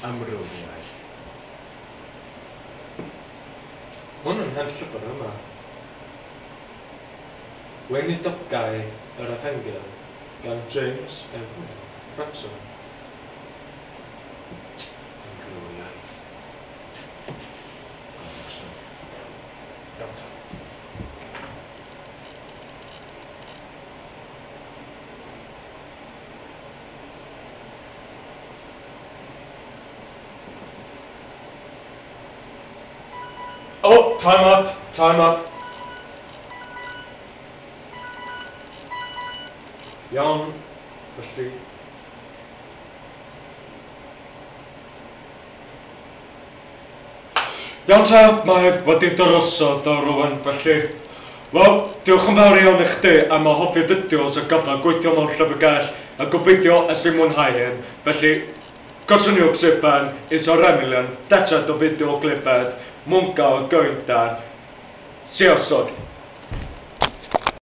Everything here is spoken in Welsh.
Amrwriaeth. Hwn yn hen llyfr yma. Weinidogau yr Efengyl gan James M. Braxton. Amrwriaeth. Braxton. Iawn ta. Oh, time up, time up. Iawn, felly. Iawn ta, mae wedi dorosodd o rwan, felly. Wel, diolch yn fawr iawn i chdi am y hoffi fideos a gafel gweithio mewn llyfrgell a gobeithio ys i'n mwynhau hyn. Felly, gosyniwch siban, is o'r Emilion, data o fideo gliped, mwynga o gyndan, siosod.